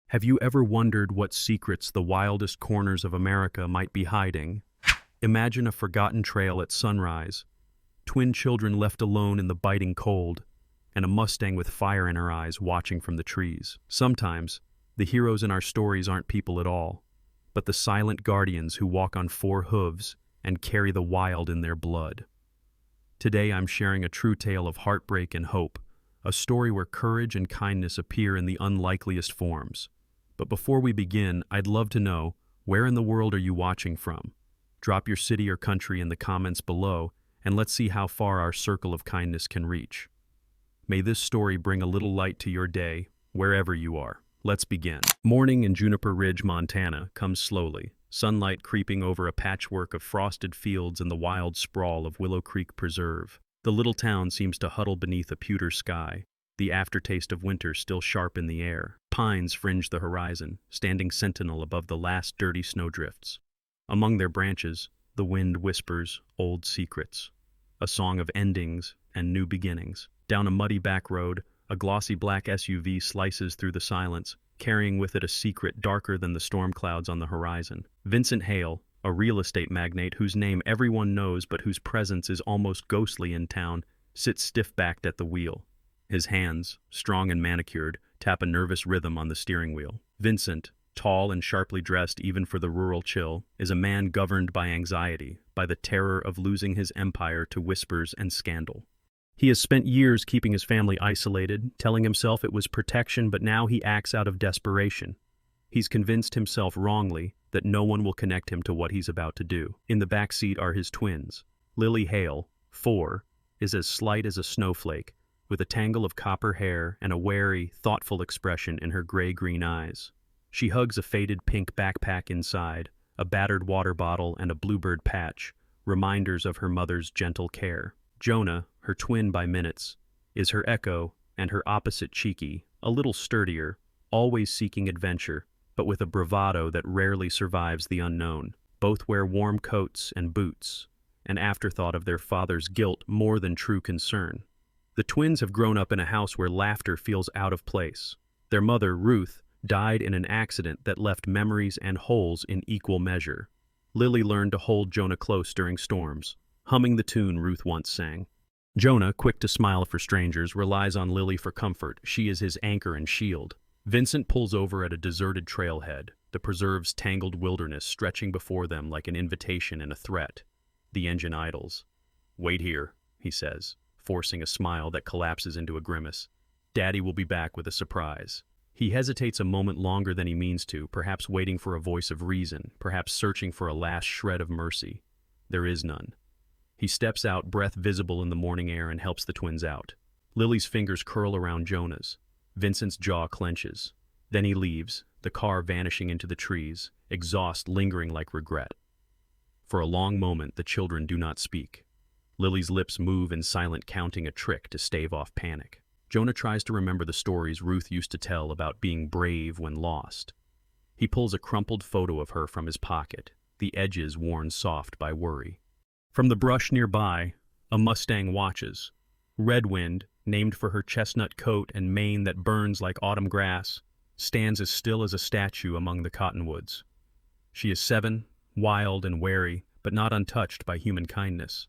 Have you ever wondered what secrets the wildest corners of America might be hiding? Imagine a forgotten trail at sunrise, twin children left alone in the biting cold, and a mustang with fire in her eyes watching from the trees. Sometimes, the heroes in our stories aren't people at all, but the silent guardians who walk on four hooves and carry the wild in their blood. Today I'm sharing a true tale of heartbreak and hope, a story where courage and kindness appear in the unlikeliest forms. But before we begin, I'd love to know, where in the world are you watching from? Drop your city or country in the comments below, and let's see how far our circle of kindness can reach. May this story bring a little light to your day, wherever you are. Let's begin. Morning in Juniper Ridge, Montana, comes slowly, sunlight creeping over a patchwork of frosted fields and the wild sprawl of Willow Creek Preserve. The little town seems to huddle beneath a pewter sky, the aftertaste of winter still sharp in the air. Pines fringe the horizon, standing sentinel above the last dirty snowdrifts. Among their branches, the wind whispers old secrets, a song of endings and new beginnings. Down a muddy back road, a glossy black SUV slices through the silence, carrying with it a secret darker than the storm clouds on the horizon. Vincent Hale, a real estate magnate whose name everyone knows but whose presence is almost ghostly in town, sits stiff-backed at the wheel. His hands, strong and manicured, tap a nervous rhythm on the steering wheel. Vincent, tall and sharply dressed even for the rural chill, is a man governed by anxiety, by the terror of losing his empire to whispers and scandal. He has spent years keeping his family isolated, telling himself it was protection, but now he acts out of desperation. He's convinced himself wrongly that no one will connect him to what he's about to do. In the back seat are his twins. Lily Hale, 4, is as slight as a snowflake, with a tangle of copper hair and a wary, thoughtful expression in her gray-green eyes. She hugs a faded pink backpack inside, a battered water bottle and a bluebird patch, reminders of her mother's gentle care. Jonah, her twin by minutes, is her echo and her opposite Cheeky, a little sturdier, always seeking adventure, but with a bravado that rarely survives the unknown. Both wear warm coats and boots, an afterthought of their father's guilt more than true concern. The twins have grown up in a house where laughter feels out of place. Their mother, Ruth, died in an accident that left memories and holes in equal measure. Lily learned to hold Jonah close during storms, humming the tune Ruth once sang. Jonah, quick to smile for strangers, relies on Lily for comfort. She is his anchor and shield. Vincent pulls over at a deserted trailhead, the preserve's tangled wilderness stretching before them like an invitation and a threat. The engine idles. "Wait here," he says, forcing a smile that collapses into a grimace. "Daddy will be back with a surprise." He hesitates a moment longer than he means to, perhaps waiting for a voice of reason, perhaps searching for a last shred of mercy. There is none. He steps out, breath visible in the morning air, and helps the twins out. Lily's fingers curl around Jonah's. Vincent's jaw clenches. Then he leaves, the car vanishing into the trees, exhaust lingering like regret. For a long moment, the children do not speak. Lily's lips move in silent counting, a trick to stave off panic. Jonah tries to remember the stories Ruth used to tell about being brave when lost. He pulls a crumpled photo of her from his pocket, the edges worn soft by worry. From the brush nearby, a mustang watches. Redwind, named for her chestnut coat and mane that burns like autumn grass, stands as still as a statue among the cottonwoods. She is 7, wild and wary, but not untouched by human kindness.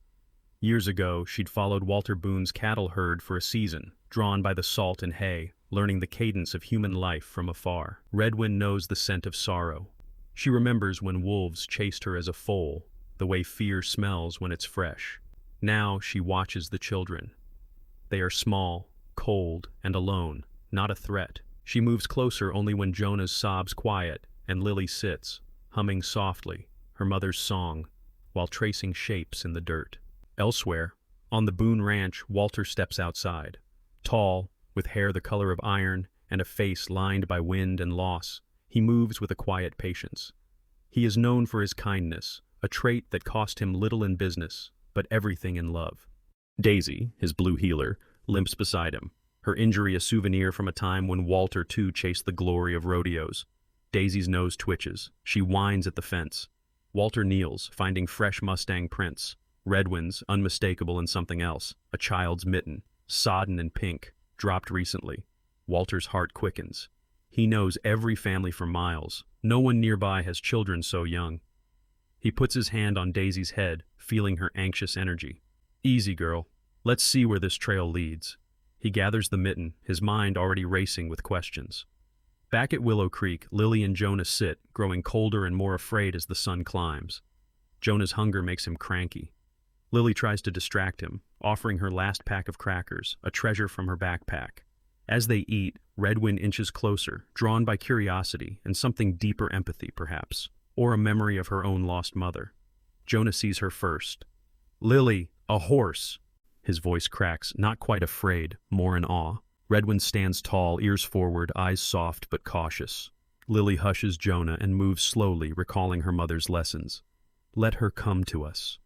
Years ago, she'd followed Walter Boone's cattle herd for a season, drawn by the salt and hay, learning the cadence of human life from afar. Redwind knows the scent of sorrow. She remembers when wolves chased her as a foal, the way fear smells when it's fresh. Now she watches the children. They are small, cold, and alone, not a threat. She moves closer only when Jonah's sobs quiet, and Lily sits, humming softly, her mother's song, while tracing shapes in the dirt. Elsewhere, on the Boone Ranch, Walter steps outside. Tall, with hair the color of iron and a face lined by wind and loss, he moves with a quiet patience. He is known for his kindness, a trait that cost him little in business, but everything in love. Daisy, his blue heeler, limps beside him, her injury a souvenir from a time when Walter too chased the glory of rodeos. Daisy's nose twitches. She whines at the fence. Walter kneels, finding fresh mustang prints. Redwind's, unmistakable in something else, a child's mitten, sodden and pink, dropped recently. Walter's heart quickens. He knows every family for miles. No one nearby has children so young. He puts his hand on Daisy's head, feeling her anxious energy. Easy, girl. Let's see where this trail leads. He gathers the mitten, his mind already racing with questions. Back at Willow Creek, Lily and Jonah sit, growing colder and more afraid as the sun climbs. Jonah's hunger makes him cranky. Lily tries to distract him, offering her last pack of crackers, a treasure from her backpack. As they eat, Redwind inches closer, drawn by curiosity and something deeper empathy, perhaps, or a memory of her own lost mother. Jonah sees her first. "Lily, a horse!" His voice cracks, not quite afraid, more in awe. Redwind stands tall, ears forward, eyes soft but cautious. Lily hushes Jonah and moves slowly, recalling her mother's lessons. "Let her come to us."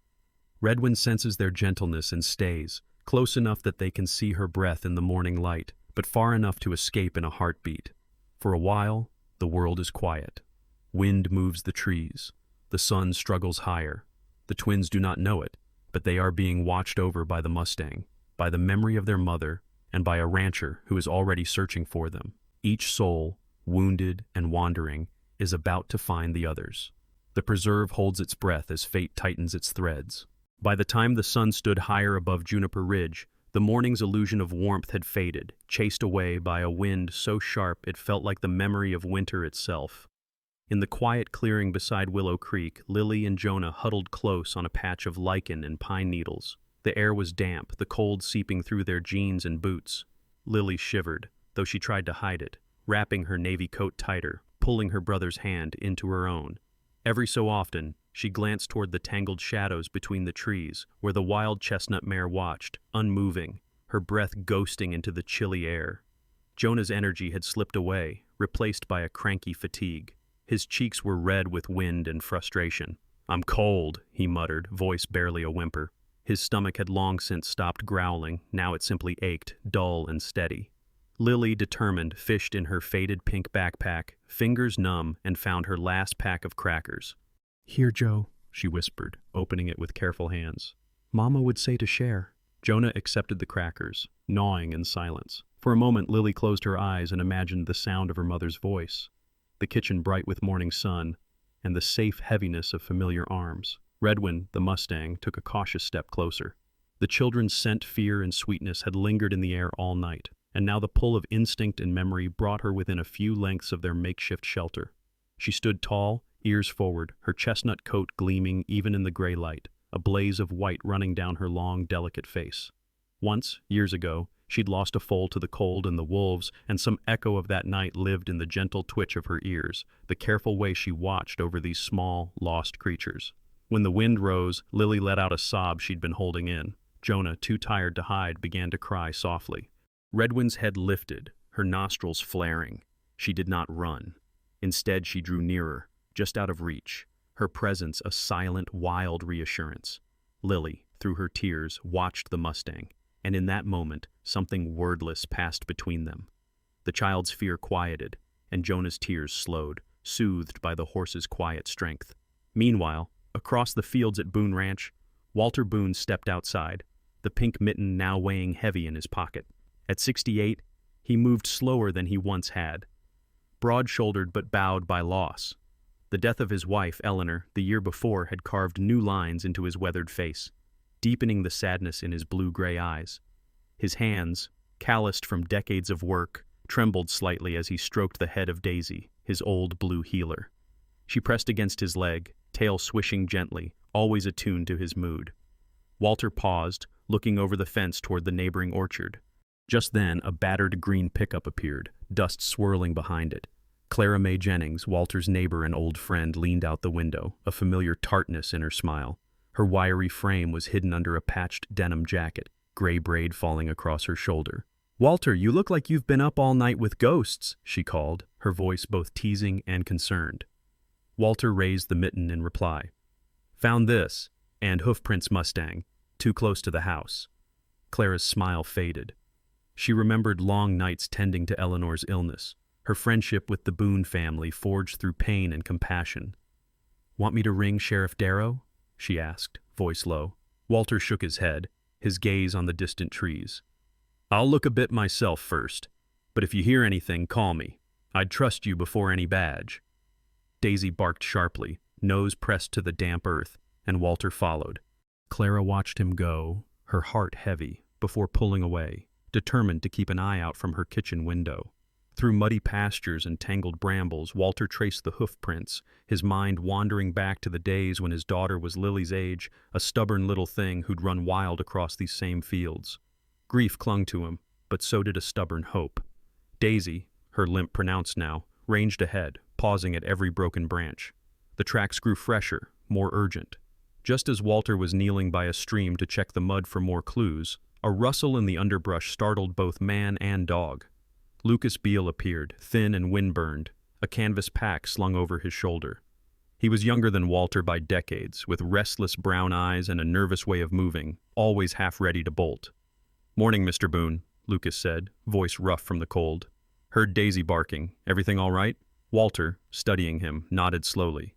Redwind senses their gentleness and stays, close enough that they can see her breath in the morning light, but far enough to escape in a heartbeat. For a while, the world is quiet. Wind moves the trees. The sun struggles higher. The twins do not know it, but they are being watched over by the mustang, by the memory of their mother, and by a rancher who is already searching for them. Each soul, wounded and wandering, is about to find the others. The preserve holds its breath as fate tightens its threads. By the time the sun stood higher above Juniper Ridge, the morning's illusion of warmth had faded, chased away by a wind so sharp it felt like the memory of winter itself. In the quiet clearing beside Willow Creek, Lily and Jonah huddled close on a patch of lichen and pine needles. The air was damp, the cold seeping through their jeans and boots. Lily shivered, though she tried to hide it, wrapping her navy coat tighter, pulling her brother's hand into her own. Every so often, she glanced toward the tangled shadows between the trees, where the wild chestnut mare watched, unmoving, her breath ghosting into the chilly air. Jonah's energy had slipped away, replaced by a cranky fatigue. His cheeks were red with wind and frustration. "I'm cold," he muttered, voice barely a whimper. His stomach had long since stopped growling, now it simply ached, dull and steady. Lily, determined, fished in her faded pink backpack, fingers numb, and found her last pack of crackers. "Here, Joe," she whispered, opening it with careful hands. "Mama would say to share." Jonah accepted the crackers, gnawing in silence. For a moment, Lily closed her eyes and imagined the sound of her mother's voice, the kitchen bright with morning sun, and the safe heaviness of familiar arms. Redwind, the mustang, took a cautious step closer. The children's scent, fear, and sweetness had lingered in the air all night, and now the pull of instinct and memory brought her within a few lengths of their makeshift shelter. She stood tall, ears forward, her chestnut coat gleaming even in the gray light, a blaze of white running down her long, delicate face. Once, years ago, she'd lost a foal to the cold and the wolves, and some echo of that night lived in the gentle twitch of her ears, the careful way she watched over these small, lost creatures. When the wind rose, Lily let out a sob she'd been holding in. Jonah, too tired to hide, began to cry softly. Redwind's head lifted, her nostrils flaring. She did not run. Instead, she drew nearer, just out of reach, her presence a silent, wild reassurance. Lily, through her tears, watched the mustang, and in that moment, something wordless passed between them. The child's fear quieted, and Jonah's tears slowed, soothed by the horse's quiet strength. Meanwhile, across the fields at Boone Ranch, Walter Boone stepped outside, the pink mitten now weighing heavy in his pocket. At 68, he moved slower than he once had, broad-shouldered but bowed by loss. The death of his wife, Eleanor, the year before had carved new lines into his weathered face, deepening the sadness in his blue-gray eyes. His hands, calloused from decades of work, trembled slightly as he stroked the head of Daisy, his old blue heeler. She pressed against his leg, tail swishing gently, always attuned to his mood. Walter paused, looking over the fence toward the neighboring orchard. Just then, a battered green pickup appeared, dust swirling behind it. Clara Mae Jennings, Walter's neighbor and old friend, leaned out the window, a familiar tartness in her smile. Her wiry frame was hidden under a patched denim jacket, gray braid falling across her shoulder. "Walter, you look like you've been up all night with ghosts," she called, her voice both teasing and concerned. Walter raised the mitten in reply. "Found this, and Hoofprint's Mustang, too close to the house." Clara's smile faded. She remembered long nights tending to Eleanor's illness, her friendship with the Boone family forged through pain and compassion. "Want me to ring Sheriff Darrow?" she asked, voice low. Walter shook his head, his gaze on the distant trees. "I'll look a bit myself first, but if you hear anything, call me. I'd trust you before any badge. Daisy barked sharply, nose pressed to the damp earth, and Walter followed. Clara watched him go, her heart heavy, before pulling away, determined to keep an eye out from her kitchen window. Through muddy pastures and tangled brambles, Walter traced the hoof prints, his mind wandering back to the days when his daughter was Lily's age, a stubborn little thing who'd run wild across these same fields. Grief clung to him, but so did a stubborn hope. Daisy, her limp pronounced now, ranged ahead, pausing at every broken branch. The tracks grew fresher, more urgent. Just as Walter was kneeling by a stream to check the mud for more clues, a rustle in the underbrush startled both man and dog. Lucas Beale appeared, thin and windburned, a canvas pack slung over his shoulder. He was younger than Walter by decades, with restless brown eyes and a nervous way of moving, always half ready to bolt. "Morning, Mr. Boone," Lucas said, voice rough from the cold. "Heard Daisy barking. Everything all right?" Walter, studying him, nodded slowly.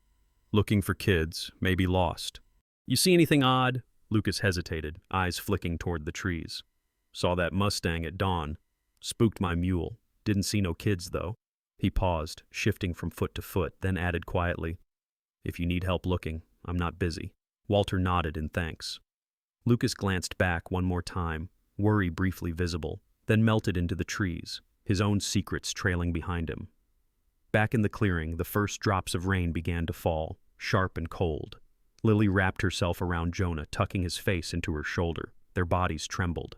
"Looking for kids, maybe lost." "You see anything odd?" Lucas hesitated, eyes flicking toward the trees. "Saw that mustang at dawn. Spooked my mule. Didn't see no kids, though." He paused, shifting from foot to foot, then added quietly, "If you need help looking, I'm not busy." Walter nodded in thanks. Lucas glanced back one more time, worry briefly visible, then melted into the trees, his own secrets trailing behind him. Back in the clearing, the first drops of rain began to fall, sharp and cold. Lily wrapped herself around Jonah, tucking his face into her shoulder. Their bodies trembled.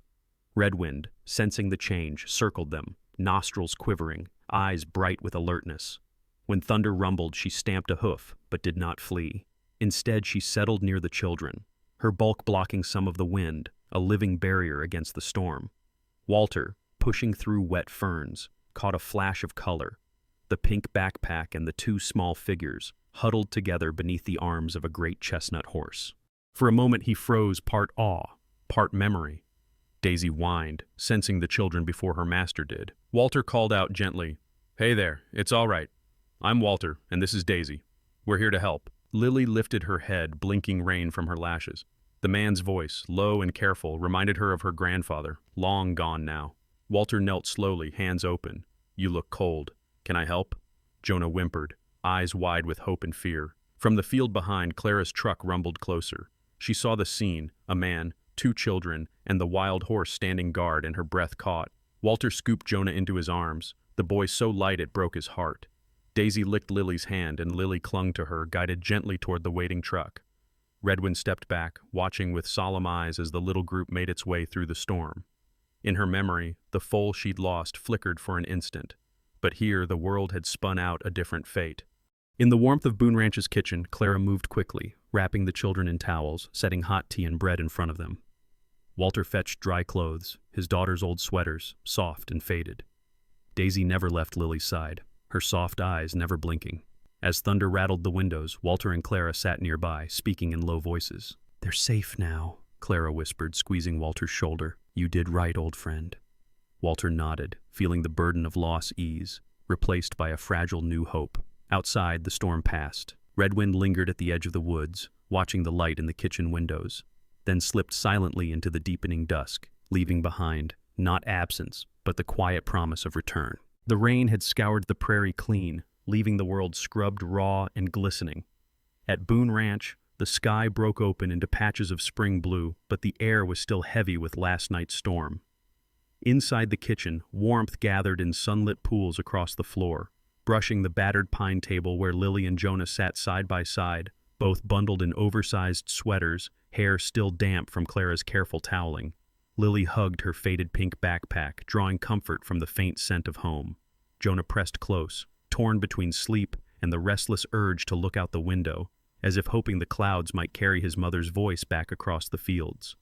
Redwind, sensing the change, circled them, nostrils quivering, eyes bright with alertness. When thunder rumbled, she stamped a hoof, but did not flee. Instead, she settled near the children, her bulk blocking some of the wind, a living barrier against the storm. Walter, pushing through wet ferns, caught a flash of color, the pink backpack and the two small figures, huddled together beneath the arms of a great chestnut horse. For a moment he froze, part awe, part memory. Daisy whined, sensing the children before her master did. Walter called out gently, "Hey there, it's all right. I'm Walter, and this is Daisy. We're here to help." Lily lifted her head, blinking rain from her lashes. The man's voice, low and careful, reminded her of her grandfather, long gone now. Walter knelt slowly, hands open. "You look cold. Can I help?" Jonah whimpered, eyes wide with hope and fear. From the field behind, Clara's truck rumbled closer. She saw the scene, a man, two children, and the wild horse standing guard, and her breath caught. Walter scooped Jonah into his arms, the boy so light it broke his heart. Daisy licked Lily's hand, and Lily clung to her, guided gently toward the waiting truck. Redwind stepped back, watching with solemn eyes as the little group made its way through the storm. In her memory, the foal she'd lost flickered for an instant, but here the world had spun out a different fate. In the warmth of Boone Ranch's kitchen, Clara moved quickly, wrapping the children in towels, setting hot tea and bread in front of them. Walter fetched dry clothes, his daughter's old sweaters, soft and faded. Daisy never left Lily's side, her soft eyes never blinking. As thunder rattled the windows, Walter and Clara sat nearby, speaking in low voices. "They're safe now," Clara whispered, squeezing Walter's shoulder. "You did right, old friend." Walter nodded, feeling the burden of loss ease, replaced by a fragile new hope. Outside, the storm passed. Redwind lingered at the edge of the woods, watching the light in the kitchen windows, then slipped silently into the deepening dusk, leaving behind, not absence, but the quiet promise of return. The rain had scoured the prairie clean, leaving the world scrubbed raw and glistening. At Boone Ranch, the sky broke open into patches of spring blue, but the air was still heavy with last night's storm. Inside the kitchen, warmth gathered in sunlit pools across the floor, brushing the battered pine table where Lily and Jonah sat side by side, both bundled in oversized sweaters, hair still damp from Clara's careful toweling. Lily hugged her faded pink backpack, drawing comfort from the faint scent of home. Jonah pressed close, torn between sleep and the restless urge to look out the window, as if hoping the clouds might carry his mother's voice back across the fields.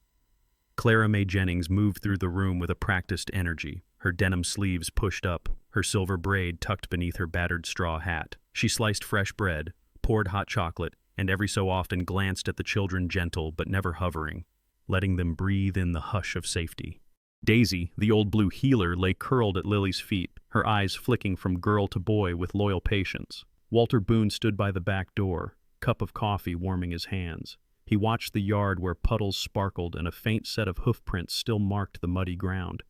Clara Mae Jennings moved through the room with a practiced energy, her denim sleeves pushed up, her silver braid tucked beneath her battered straw hat. She sliced fresh bread, poured hot chocolate, and every so often glanced at the children, gentle but never hovering, letting them breathe in the hush of safety. Daisy, the old blue heeler, lay curled at Lily's feet, her eyes flicking from girl to boy with loyal patience. Walter Boone stood by the back door, cup of coffee warming his hands. He watched the yard where puddles sparkled and a faint set of hoofprints still marked the muddy ground.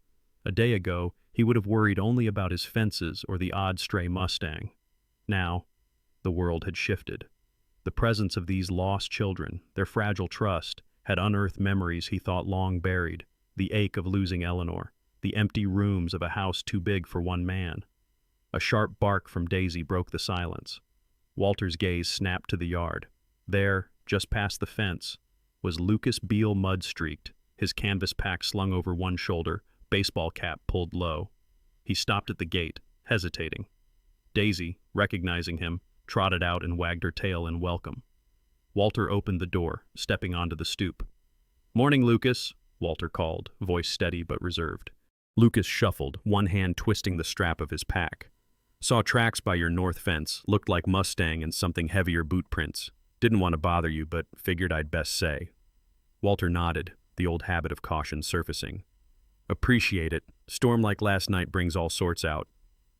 A day ago, he would have worried only about his fences or the odd stray mustang. Now, the world had shifted. The presence of these lost children, their fragile trust, had unearthed memories he thought long buried, the ache of losing Eleanor, the empty rooms of a house too big for one man. A sharp bark from Daisy broke the silence. Walter's gaze snapped to the yard. There, just past the fence, was Lucas Beale mud-streaked, his canvas pack slung over one shoulder, baseball cap pulled low. He stopped at the gate, hesitating. Daisy, recognizing him, trotted out and wagged her tail in welcome. Walter opened the door, stepping onto the stoop. "Morning, Lucas," Walter called, voice steady but reserved. Lucas shuffled, one hand twisting the strap of his pack. "Saw tracks by your north fence, looked like mustang and something heavier boot prints. Didn't want to bother you, but figured I'd best say." Walter nodded, the old habit of caution surfacing. "Appreciate it. Storm like last night brings all sorts out."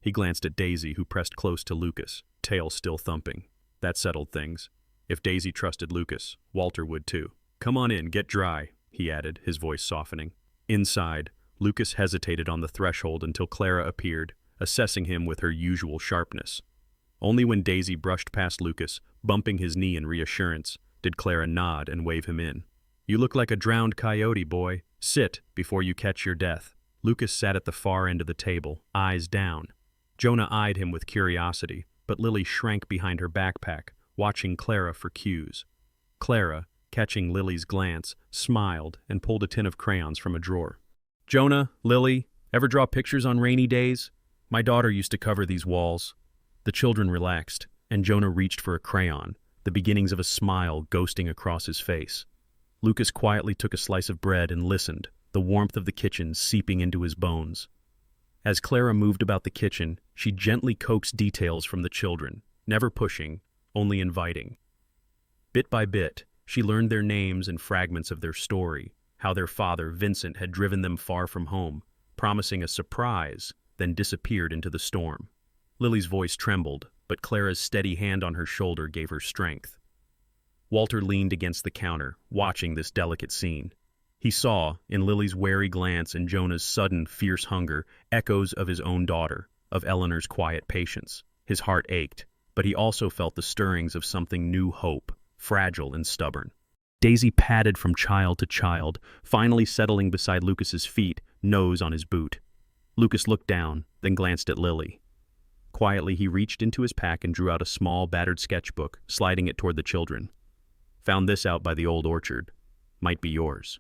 He glanced at Daisy, who pressed close to Lucas, tail still thumping. That settled things. If Daisy trusted Lucas, Walter would too. "Come on in, get dry," he added, his voice softening. Inside, Lucas hesitated on the threshold until Clara appeared, assessing him with her usual sharpness. Only when Daisy brushed past Lucas, bumping his knee in reassurance, did Clara nod and wave him in. "You look like a drowned coyote, boy. Sit before you catch your death." Lucas sat at the far end of the table, eyes down. Jonah eyed him with curiosity, but Lily shrank behind her backpack, watching Clara for cues. Clara, catching Lily's glance, smiled and pulled a tin of crayons from a drawer. "Jonah, Lily, ever draw pictures on rainy days? My daughter used to cover these walls." The children relaxed, and Jonah reached for a crayon, the beginnings of a smile ghosting across his face. Lucas quietly took a slice of bread and listened, the warmth of the kitchen seeping into his bones. As Clara moved about the kitchen, she gently coaxed details from the children, never pushing, only inviting. Bit by bit, she learned their names and fragments of their story, how their father, Vincent, had driven them far from home, promising a surprise, then disappeared into the storm. Lily's voice trembled, but Clara's steady hand on her shoulder gave her strength. Walter leaned against the counter, watching this delicate scene. He saw, in Lily's wary glance and Jonah's sudden, fierce hunger, echoes of his own daughter, of Eleanor's quiet patience. His heart ached, but he also felt the stirrings of something new hope, fragile and stubborn. Daisy padded from child to child, finally settling beside Lucas's feet, nose on his boot. Lucas looked down, then glanced at Lily. Quietly, he reached into his pack and drew out a small, battered sketchbook, sliding it toward the children. "Found this out by the old orchard. Might be yours."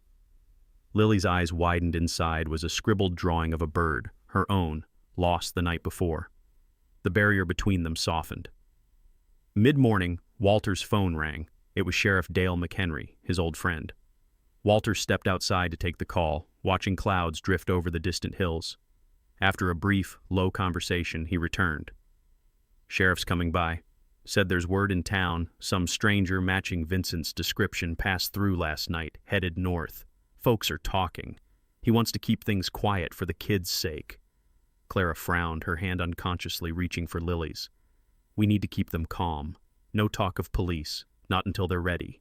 Lily's eyes widened. Inside was a scribbled drawing of a bird, her own, lost the night before. The barrier between them softened. Mid-morning, Walter's phone rang. It was Sheriff Dale McHenry, his old friend. Walter stepped outside to take the call, watching clouds drift over the distant hills. After a brief, low conversation, he returned. "Sheriff's coming by. Said there's word in town, some stranger matching Vincent's description passed through last night, headed north. Folks are talking. He wants to keep things quiet for the kids' sake." Clara frowned, her hand unconsciously reaching for Lily's. "We need to keep them calm. No talk of police, not until they're ready."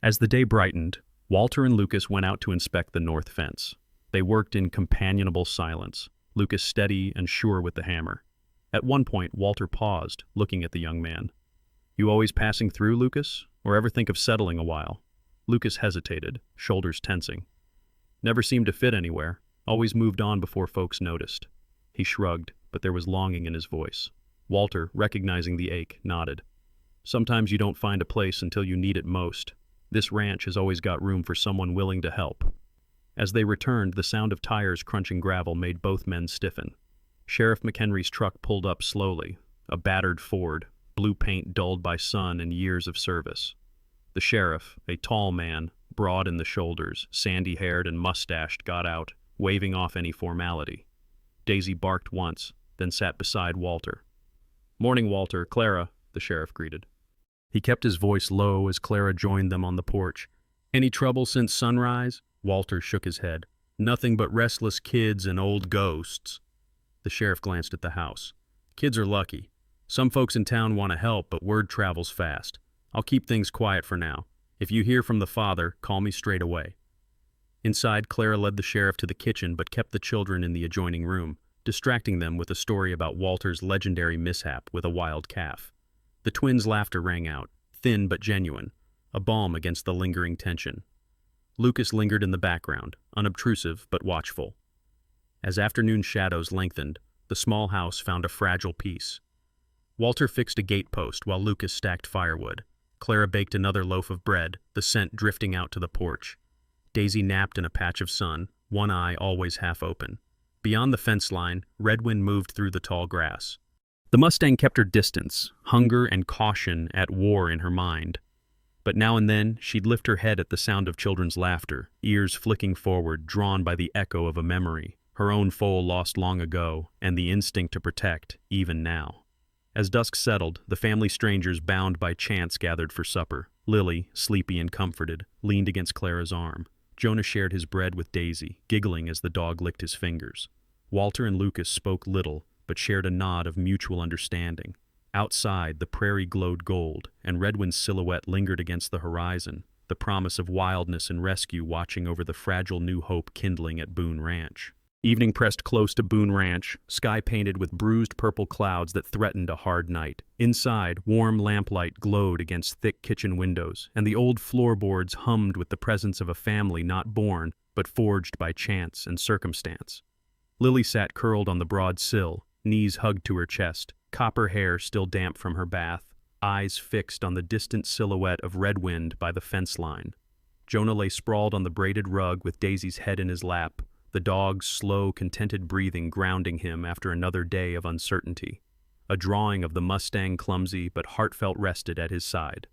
As the day brightened, Walter and Lucas went out to inspect the north fence. They worked in companionable silence, Lucas steady and sure with the hammer. At one point, Walter paused, looking at the young man. "You always passing through, Lucas? Or ever think of settling a while?" Lucas hesitated, shoulders tensing. "Never seemed to fit anywhere. Always moved on before folks noticed." He shrugged, but there was longing in his voice. Walter, recognizing the ache, nodded. "Sometimes you don't find a place until you need it most. This ranch has always got room for someone willing to help." As they returned, the sound of tires crunching gravel made both men stiffen. Sheriff McHenry's truck pulled up slowly, a battered Ford, blue paint dulled by sun and years of service. The sheriff, a tall man, broad in the shoulders, sandy-haired and mustached, got out, waving off any formality. Daisy barked once, then sat beside Walter. "Morning, Walter. Clara," the sheriff greeted. He kept his voice low as Clara joined them on the porch. "Any trouble since sunrise?" Walter shook his head. "Nothing but restless kids and old ghosts." The sheriff glanced at the house. "Kids are lucky. Some folks in town want to help, but word travels fast. I'll keep things quiet for now. If you hear from the father, call me straight away." Inside, Clara led the sheriff to the kitchen but kept the children in the adjoining room, distracting them with a story about Walter's legendary mishap with a wild calf. The twins' laughter rang out, thin but genuine, a balm against the lingering tension. Lucas lingered in the background, unobtrusive but watchful. As afternoon shadows lengthened, the small house found a fragile peace. Walter fixed a gatepost while Lucas stacked firewood. Clara baked another loaf of bread, the scent drifting out to the porch. Daisy napped in a patch of sun, one eye always half open. Beyond the fence line, Redwind moved through the tall grass. The mustang kept her distance, hunger and caution at war in her mind. But now and then, she'd lift her head at the sound of children's laughter, ears flicking forward, drawn by the echo of a memory, her own foal lost long ago, and the instinct to protect, even now. As dusk settled, the family strangers bound by chance gathered for supper. Lily, sleepy and comforted, leaned against Clara's arm. Jonah shared his bread with Daisy, giggling as the dog licked his fingers. Walter and Lucas spoke little, but shared a nod of mutual understanding. Outside, the prairie glowed gold, and Redwind's silhouette lingered against the horizon, the promise of wildness and rescue watching over the fragile new hope kindling at Boone Ranch. Evening pressed close to Boone Ranch, sky painted with bruised purple clouds that threatened a hard night. Inside, warm lamplight glowed against thick kitchen windows, and the old floorboards hummed with the presence of a family not born, but forged by chance and circumstance. Lily sat curled on the broad sill, knees hugged to her chest, copper hair still damp from her bath, eyes fixed on the distant silhouette of Redwind by the fence line. Jonah lay sprawled on the braided rug with Daisy's head in his lap, the dog's slow, contented breathing grounding him after another day of uncertainty. A drawing of the mustang clumsy but heartfelt rested at his side.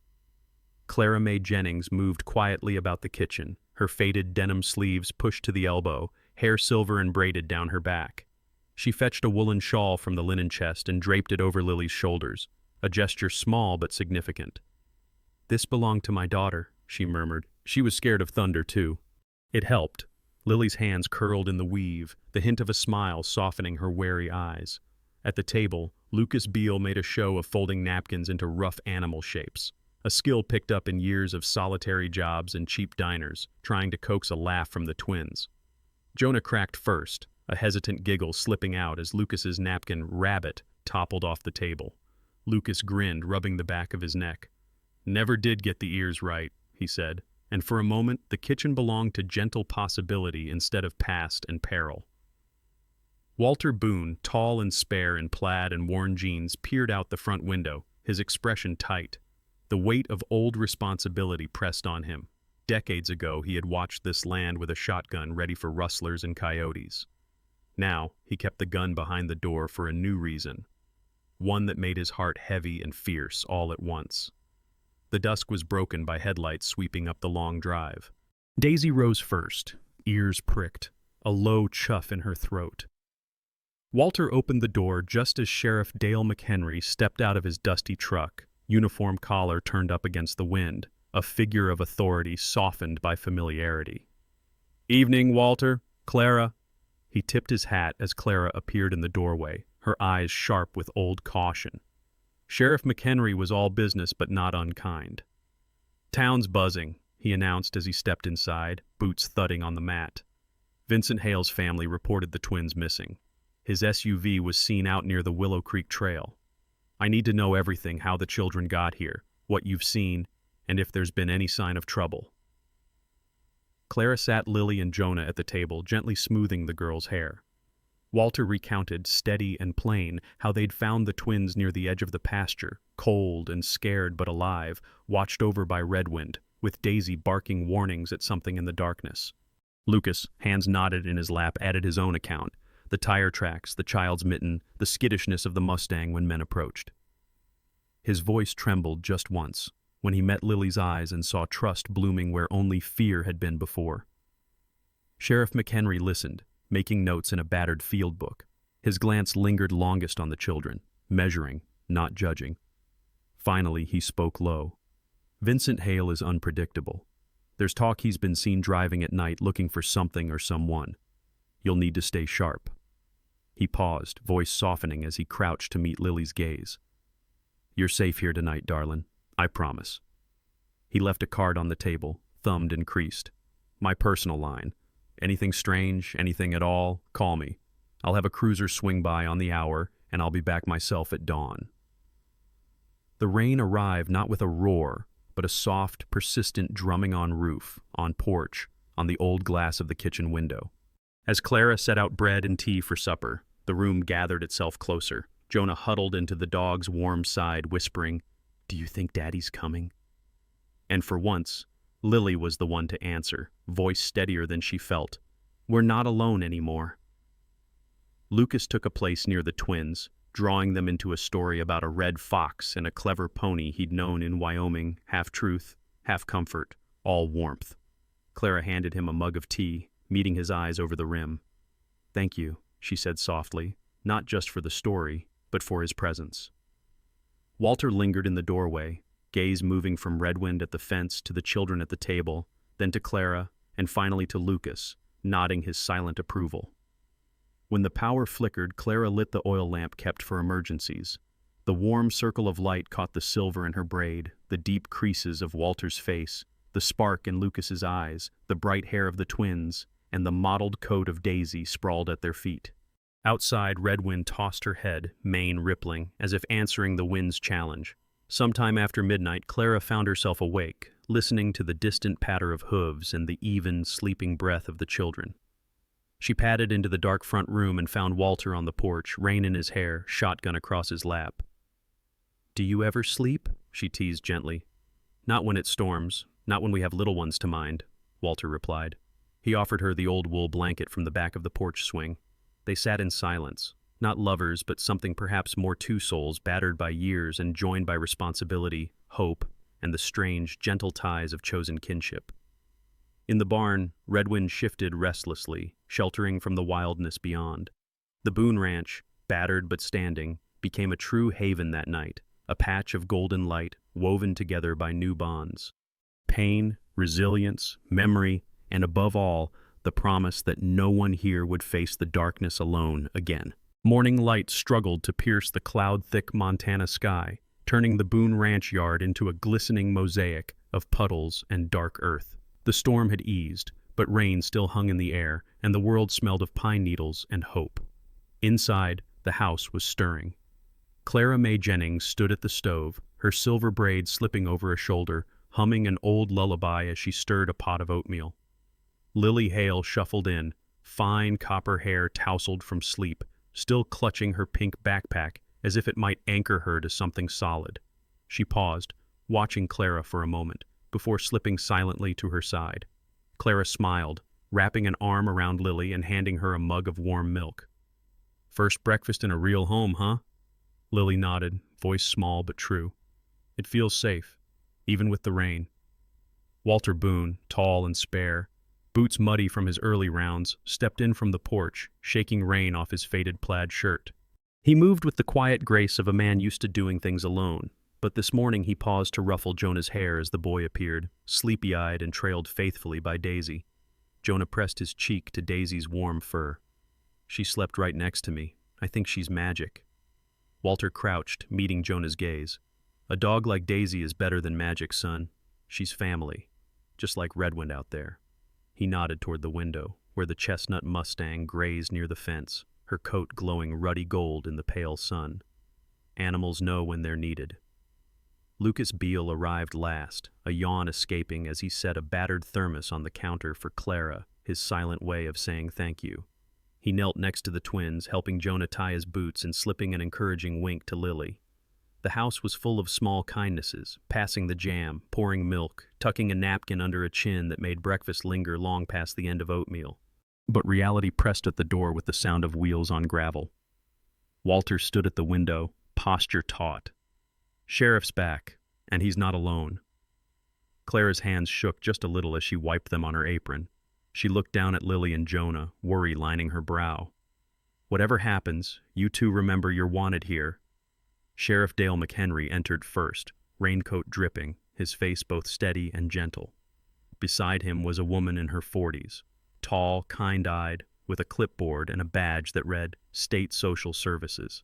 Clara Mae Jennings moved quietly about the kitchen, her faded denim sleeves pushed to the elbow, hair silver and braided down her back. She fetched a woolen shawl from the linen chest and draped it over Lily's shoulders, a gesture small but significant. "This belonged to my daughter," she murmured. She was scared of thunder, too. It helped. Lily's hands curled in the weave, the hint of a smile softening her wary eyes. At the table, Lucas Beale made a show of folding napkins into rough animal shapes, a skill picked up in years of solitary jobs and cheap diners, trying to coax a laugh from the twins. Jonah cracked first, a hesitant giggle slipping out as Lucas's napkin rabbit toppled off the table. Lucas grinned, rubbing the back of his neck. "Never did get the ears right," he said, and for a moment the kitchen belonged to gentle possibility instead of past and peril. Walter Boone, tall and spare in plaid and worn jeans, peered out the front window, his expression tight. The weight of old responsibility pressed on him. Decades ago he had watched this land with a shotgun ready for rustlers and coyotes. Now he kept the gun behind the door for a new reason, one that made his heart heavy and fierce all at once. The dusk was broken by headlights sweeping up the long drive. Daisy rose first, ears pricked, a low chuff in her throat. Walter opened the door just as Sheriff Dale McHenry stepped out of his dusty truck, uniform collar turned up against the wind, a figure of authority softened by familiarity. "Evening, Walter. Clara." He tipped his hat as Clara appeared in the doorway, her eyes sharp with old caution. Sheriff McHenry was all business but not unkind. "Town's buzzing," he announced as he stepped inside, boots thudding on the mat. Vincent Hale's family reported the twins missing. His SUV was seen out near the Willow Creek Trail. "I need to know everything, how the children got here, what you've seen, and if there's been any sign of trouble." Clara sat Lily and Jonah at the table, gently smoothing the girls' hair. Walter recounted, steady and plain, how they'd found the twins near the edge of the pasture, cold and scared but alive, watched over by Redwind, with Daisy barking warnings at something in the darkness. Lucas, hands knotted in his lap, added his own account, the tire tracks, the child's mitten, the skittishness of the Mustang when men approached. His voice trembled just once, when he met Lily's eyes and saw trust blooming where only fear had been before. Sheriff McHenry listened, making notes in a battered field book. His glance lingered longest on the children, measuring, not judging. Finally, he spoke low. "Vincent Hale is unpredictable. There's talk he's been seen driving at night looking for something or someone. You'll need to stay sharp." He paused, voice softening as he crouched to meet Lily's gaze. "You're safe here tonight, darlin'. I promise." He left a card on the table, thumbed and creased. "My personal line. Anything strange, anything at all, call me. I'll have a cruiser swing by on the hour, and I'll be back myself at dawn." The rain arrived not with a roar, but a soft, persistent drumming on roof, on porch, on the old glass of the kitchen window. As Clara set out bread and tea for supper, the room gathered itself closer. Jonah huddled into the dog's warm side, whispering, "Do you think Daddy's coming?" And for once, Lily was the one to answer, voice steadier than she felt. "We're not alone anymore." Lucas took a place near the twins, drawing them into a story about a red fox and a clever pony he'd known in Wyoming, half truth, half comfort, all warmth. Clara handed him a mug of tea, meeting his eyes over the rim. "Thank you," she said softly, not just for the story, but for his presence. Walter lingered in the doorway, gaze moving from Redwind at the fence to the children at the table, then to Clara, and finally to Lucas, nodding his silent approval. When the power flickered, Clara lit the oil lamp kept for emergencies. The warm circle of light caught the silver in her braid, the deep creases of Walter's face, the spark in Lucas's eyes, the bright hair of the twins, and the mottled coat of Daisy sprawled at their feet. Outside, Redwind tossed her head, mane rippling, as if answering the wind's challenge. Sometime after midnight, Clara found herself awake, listening to the distant patter of hooves and the even, sleeping breath of the children. She padded into the dark front room and found Walter on the porch, rein in his hair, shotgun across his lap. "Do you ever sleep?" she teased gently. "Not when it storms, not when we have little ones to mind," Walter replied. He offered her the old wool blanket from the back of the porch swing. They sat in silence, not lovers, but something perhaps more two souls battered by years and joined by responsibility, hope, and the strange, gentle ties of chosen kinship. In the barn, Redwind shifted restlessly, sheltering from the wildness beyond. The Boone Ranch, battered but standing, became a true haven that night, a patch of golden light woven together by new bonds. Pain, resilience, memory, and above all, the promise that no one here would face the darkness alone again. Morning light struggled to pierce the cloud-thick Montana sky, turning the Boone Ranch yard into a glistening mosaic of puddles and dark earth. The storm had eased, but rain still hung in the air, and the world smelled of pine needles and hope. Inside, the house was stirring. Clara Mae Jennings stood at the stove, her silver braid slipping over a shoulder, humming an old lullaby as she stirred a pot of oatmeal. Lily Hale shuffled in, fine copper hair tousled from sleep, still clutching her pink backpack as if it might anchor her to something solid. She paused, watching Clara for a moment, before slipping silently to her side. Clara smiled, wrapping an arm around Lily and handing her a mug of warm milk. "First breakfast in a real home, huh?" Lily nodded, voice small but true. "It feels safe, even with the rain." Walter Boone, tall and spare, boots muddy from his early rounds, stepped in from the porch, shaking rain off his faded plaid shirt. He moved with the quiet grace of a man used to doing things alone, but this morning he paused to ruffle Jonah's hair as the boy appeared, sleepy-eyed and trailed faithfully by Daisy. Jonah pressed his cheek to Daisy's warm fur. "She slept right next to me. I think she's magic." Walter crouched, meeting Jonah's gaze. "A dog like Daisy is better than magic, son. She's family, just like Redwind out there." He nodded toward the window, where the chestnut mustang grazed near the fence, her coat glowing ruddy gold in the pale sun. Animals know when they're needed. Lucas Beale arrived last, a yawn escaping as he set a battered thermos on the counter for Clara, his silent way of saying thank you. He knelt next to the twins, helping Jonah tie his boots and slipping an encouraging wink to Lily. The house was full of small kindnesses, passing the jam, pouring milk, tucking a napkin under a chin that made breakfast linger long past the end of oatmeal. But reality pressed at the door with the sound of wheels on gravel. Walter stood at the window, posture taut. "Sheriff's back, and he's not alone." Clara's hands shook just a little as she wiped them on her apron. She looked down at Lily and Jonah, worry lining her brow. "Whatever happens, you two remember you're wanted here." Sheriff Dale McHenry entered first, raincoat dripping, his face both steady and gentle. Beside him was a woman in her 40s, tall, kind-eyed, with a clipboard and a badge that read State Social Services.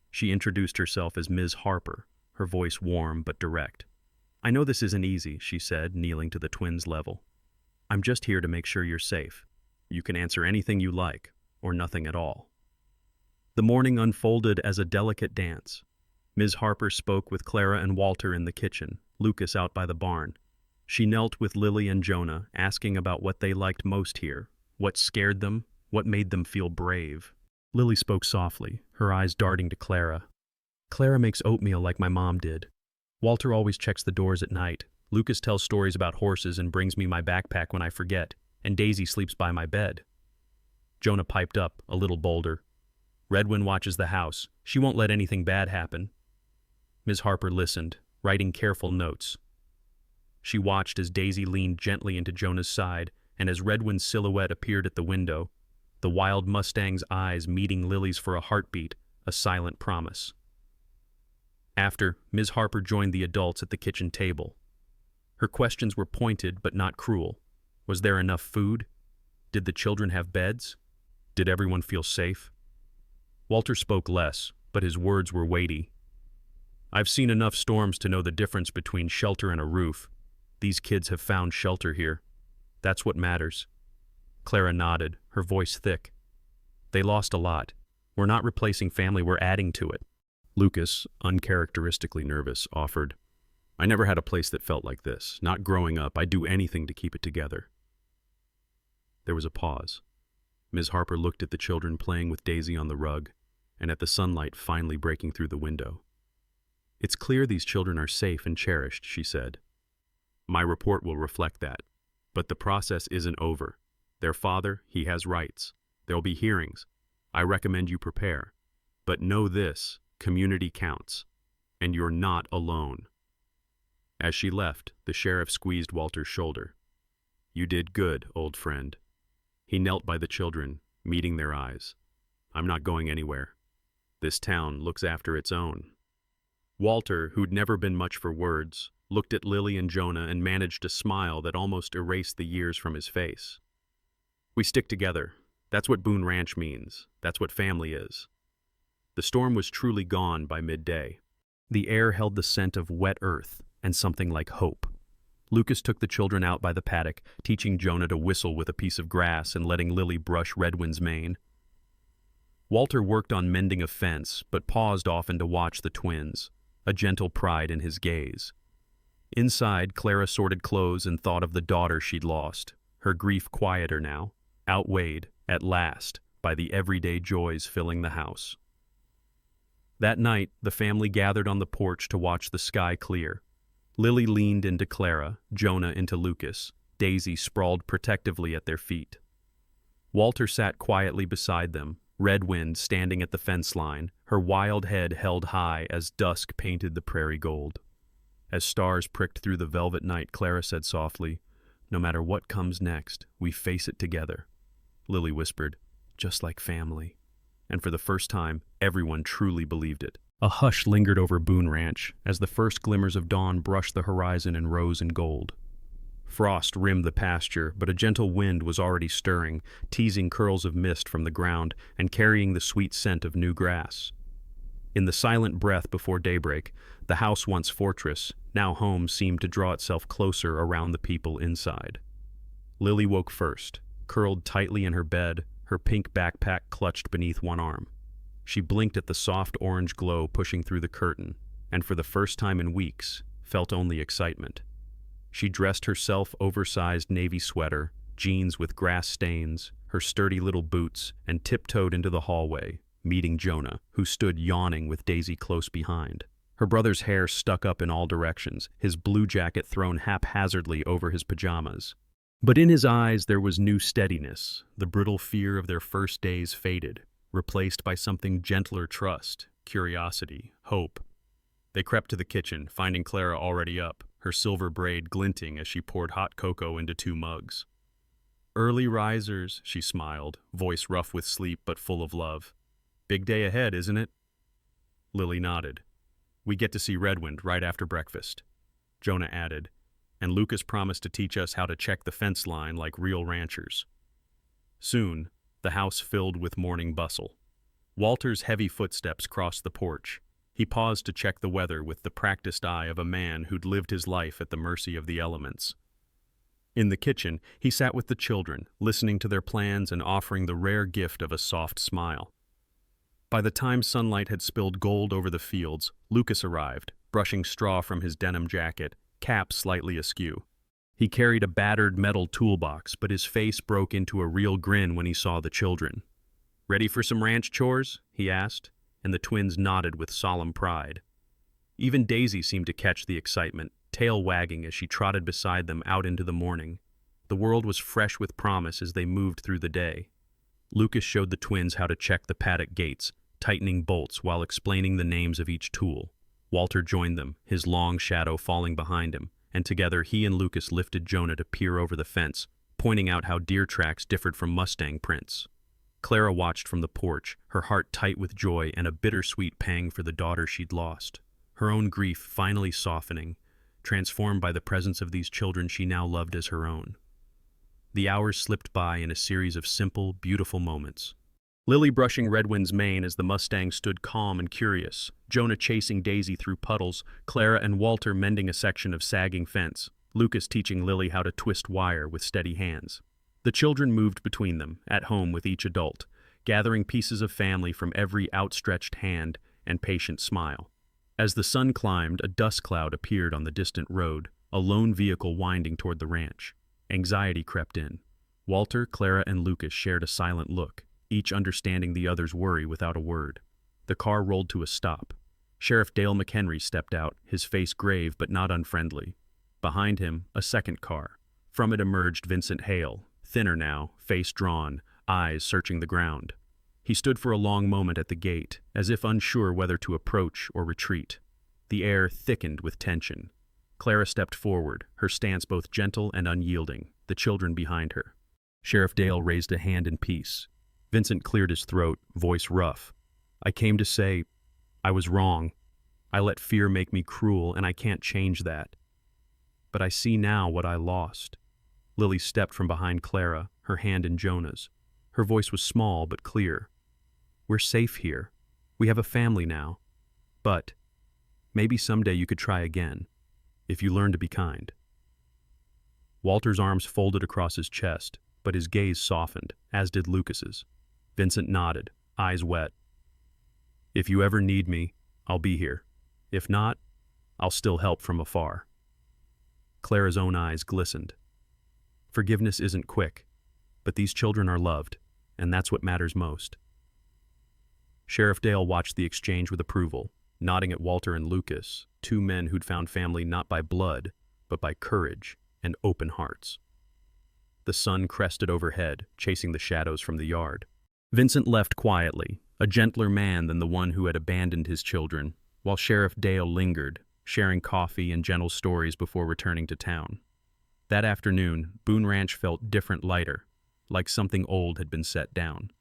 She introduced herself as Ms. Harper, her voice warm but direct. "I know this isn't easy," she said, kneeling to the twins' level. "I'm just here to make sure you're safe. You can answer anything you like, or nothing at all." The morning unfolded as a delicate dance. Ms. Harper spoke with Clara and Walter in the kitchen, Lucas out by the barn. She knelt with Lily and Jonah, asking about what they liked most here, what scared them, what made them feel brave. Lily spoke softly, her eyes darting to Clara. Clara makes oatmeal like my mom did. Walter always checks the doors at night. Lucas tells stories about horses and brings me my backpack when I forget, and Daisy sleeps by my bed. Jonah piped up, a little bolder. Redwind watches the house. She won't let anything bad happen. Ms. Harper listened, writing careful notes. She watched as Daisy leaned gently into Jonah's side, and as Redwind's silhouette appeared at the window, the wild mustang's eyes meeting Lily's for a heartbeat, a silent promise. After, Ms. Harper joined the adults at the kitchen table. Her questions were pointed but not cruel. Was there enough food? Did the children have beds? Did everyone feel safe? Walter spoke less, but his words were weighty. I've seen enough storms to know the difference between shelter and a roof. These kids have found shelter here. That's what matters. Clara nodded, her voice thick. They lost a lot. We're not replacing family, we're adding to it. Lucas, uncharacteristically nervous, offered, I never had a place that felt like this. Not growing up, I'd do anything to keep it together. There was a pause. Ms. Harper looked at the children playing with Daisy on the rug, and at the sunlight finally breaking through the window. It's clear these children are safe and cherished, she said. My report will reflect that. But the process isn't over. Their father, he has rights. There'll be hearings. I recommend you prepare. But know this, community counts. And you're not alone. As she left, the sheriff squeezed Walter's shoulder. You did good, old friend. He knelt by the children, meeting their eyes. I'm not going anywhere. This town looks after its own. Walter, who'd never been much for words, looked at Lily and Jonah and managed a smile that almost erased the years from his face. We stick together. That's what Boone Ranch means. That's what family is. The storm was truly gone by midday. The air held the scent of wet earth and something like hope. Lucas took the children out by the paddock, teaching Jonah to whistle with a piece of grass and letting Lily brush Redwind's mane. Walter worked on mending a fence, but paused often to watch the twins, a gentle pride in his gaze. Inside, Clara sorted clothes and thought of the daughter she'd lost, her grief quieter now, outweighed, at last, by the everyday joys filling the house. That night, the family gathered on the porch to watch the sky clear. Lily leaned into Clara, Jonah into Lucas, Daisy sprawled protectively at their feet. Walter sat quietly beside them, Redwind standing at the fence line, her wild head held high as dusk painted the prairie gold. As stars pricked through the velvet night, Clara said softly, No matter what comes next, we face it together. Lily whispered, Just like family. And for the first time, everyone truly believed it. A hush lingered over Boone Ranch as the first glimmers of dawn brushed the horizon in rose and gold. Frost rimmed the pasture, but a gentle wind was already stirring, teasing curls of mist from the ground and carrying the sweet scent of new grass. In the silent breath before daybreak, the house once fortress, now home, seemed to draw itself closer around the people inside. Lily woke first, curled tightly in her bed, her pink backpack clutched beneath one arm. She blinked at the soft orange glow pushing through the curtain, and for the first time in weeks, felt only excitement. She dressed her self-oversized navy sweater, jeans with grass stains, her sturdy little boots, and tiptoed into the hallway, meeting Jonah, who stood yawning with Daisy close behind. Her brother's hair stuck up in all directions, his blue jacket thrown haphazardly over his pajamas. But in his eyes there was new steadiness. The brittle fear of their first days faded, replaced by something gentler: trust, curiosity, hope. They crept to the kitchen, finding Clara already up, her silver braid glinting as she poured hot cocoa into 2 mugs. Early risers, she smiled, voice rough with sleep but full of love. Big day ahead, isn't it? Lily nodded. We get to see Redwind right after breakfast. Jonah added, and Lucas promised to teach us how to check the fence line like real ranchers. Soon, the house filled with morning bustle. Walter's heavy footsteps crossed the porch. He paused to check the weather with the practiced eye of a man who'd lived his life at the mercy of the elements. In the kitchen, he sat with the children, listening to their plans and offering the rare gift of a soft smile. By the time sunlight had spilled gold over the fields, Lucas arrived, brushing straw from his denim jacket, cap slightly askew. He carried a battered metal toolbox, but his face broke into a real grin when he saw the children. "Ready for some ranch chores?" he asked, and the twins nodded with solemn pride. Even Daisy seemed to catch the excitement, tail wagging as she trotted beside them out into the morning. The world was fresh with promise as they moved through the day. Lucas showed the twins how to check the paddock gates, tightening bolts while explaining the names of each tool. Walter joined them, his long shadow falling behind him, and together he and Lucas lifted Jonah to peer over the fence, pointing out how deer tracks differed from mustang prints. Clara watched from the porch, her heart tight with joy and a bittersweet pang for the daughter she'd lost. Her own grief finally softening, transformed by the presence of these children she now loved as her own. The hours slipped by in a series of simple, beautiful moments. Lily brushing Redwind's mane as the mustang stood calm and curious, Jonah chasing Daisy through puddles, Clara and Walter mending a section of sagging fence, Lucas teaching Lily how to twist wire with steady hands. The children moved between them, at home with each adult, gathering pieces of family from every outstretched hand and patient smile. As the sun climbed, a dust cloud appeared on the distant road, a lone vehicle winding toward the ranch. Anxiety crept in. Walter, Clara, and Lucas shared a silent look, each understanding the other's worry without a word. The car rolled to a stop. Sheriff Dale McHenry stepped out, his face grave but not unfriendly. Behind him, a second car. From it emerged Vincent Hale, thinner now, face drawn, eyes searching the ground. He stood for a long moment at the gate, as if unsure whether to approach or retreat. The air thickened with tension. Clara stepped forward, her stance both gentle and unyielding, the children behind her. Sheriff Dale raised a hand in peace. Vincent cleared his throat, voice rough. "I came to say, I was wrong. I let fear make me cruel, and I can't change that. But I see now what I lost." Lily stepped from behind Clara, her hand in Jonah's. Her voice was small but clear. "We're safe here. We have a family now. But maybe someday you could try again, if you learn to be kind." Walter's arms folded across his chest, but his gaze softened, as did Lucas's. Vincent nodded, eyes wet. "If you ever need me, I'll be here. If not, I'll still help from afar." Clara's own eyes glistened. Forgiveness isn't quick, but these children are loved, and that's what matters most. Sheriff Dale watched the exchange with approval, nodding at Walter and Lucas, two men who'd found family not by blood, but by courage and open hearts. The sun crested overhead, chasing the shadows from the yard. Vincent left quietly, a gentler man than the one who had abandoned his children, while Sheriff Dale lingered, sharing coffee and gentle stories before returning to town. That afternoon, Boone Ranch felt different, lighter, like something old had been set down.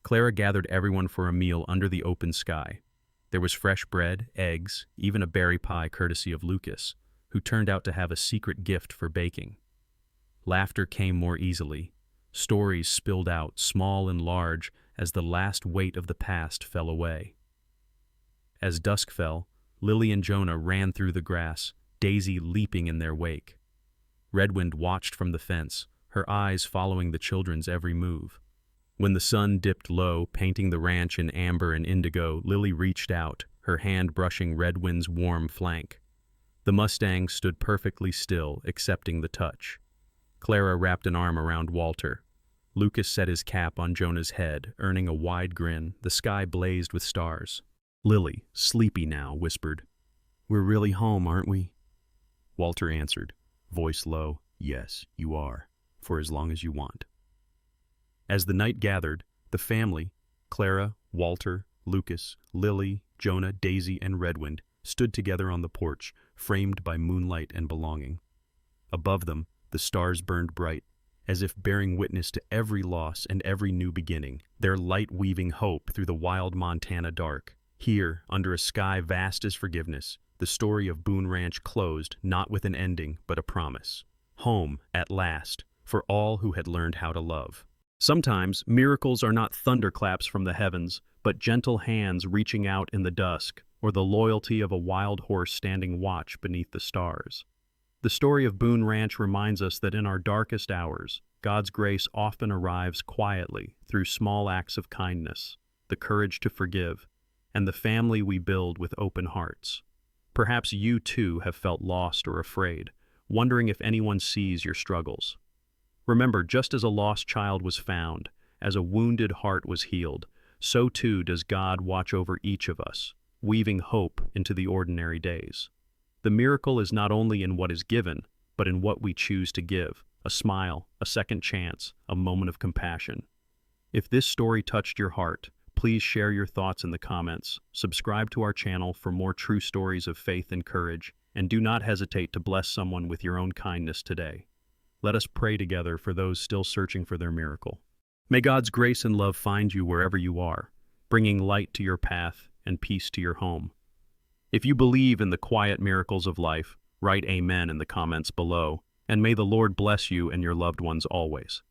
Clara gathered everyone for a meal under the open sky. There was fresh bread, eggs, even a berry pie courtesy of Lucas, who turned out to have a secret gift for baking. Laughter came more easily. Stories spilled out, small and large, as the last weight of the past fell away. As dusk fell, Lily and Jonah ran through the grass, Daisy leaping in their wake. Redwind watched from the fence, her eyes following the children's every move. When the sun dipped low, painting the ranch in amber and indigo, Lily reached out, her hand brushing Redwind's warm flank. The mustang stood perfectly still, accepting the touch. Clara wrapped an arm around Walter. Lucas set his cap on Jonah's head, earning a wide grin. The sky blazed with stars. Lily, sleepy now, whispered, "We're really home, aren't we?" Walter answered, voice low, "Yes, you are, for as long as you want." As the night gathered, the family, Clara, Walter, Lucas, Lily, Jonah, Daisy, and Redwind, stood together on the porch, framed by moonlight and belonging. Above them, the stars burned bright, as if bearing witness to every loss and every new beginning, their light weaving hope through the wild Montana dark. Here, under a sky vast as forgiveness, the story of Boone Ranch closed, not with an ending, but a promise. Home, at last, for all who had learned how to love. Sometimes, miracles are not thunderclaps from the heavens, but gentle hands reaching out in the dusk, or the loyalty of a wild horse standing watch beneath the stars. The story of Boone Ranch reminds us that in our darkest hours, God's grace often arrives quietly through small acts of kindness. the courage to forgive, and the family we build with open hearts. Perhaps you too have felt lost or afraid, wondering if anyone sees your struggles. Remember, just as a lost child was found, as a wounded heart was healed, so too does God watch over each of us, weaving hope into the ordinary days. The miracle is not only in what is given, but in what we choose to give: a smile, a second chance, a moment of compassion. If this story touched your heart, please share your thoughts in the comments, subscribe to our channel for more true stories of faith and courage, and do not hesitate to bless someone with your own kindness today. Let us pray together for those still searching for their miracle. May God's grace and love find you wherever you are, bringing light to your path and peace to your home. If you believe in the quiet miracles of life, write Amen in the comments below, and may the Lord bless you and your loved ones always.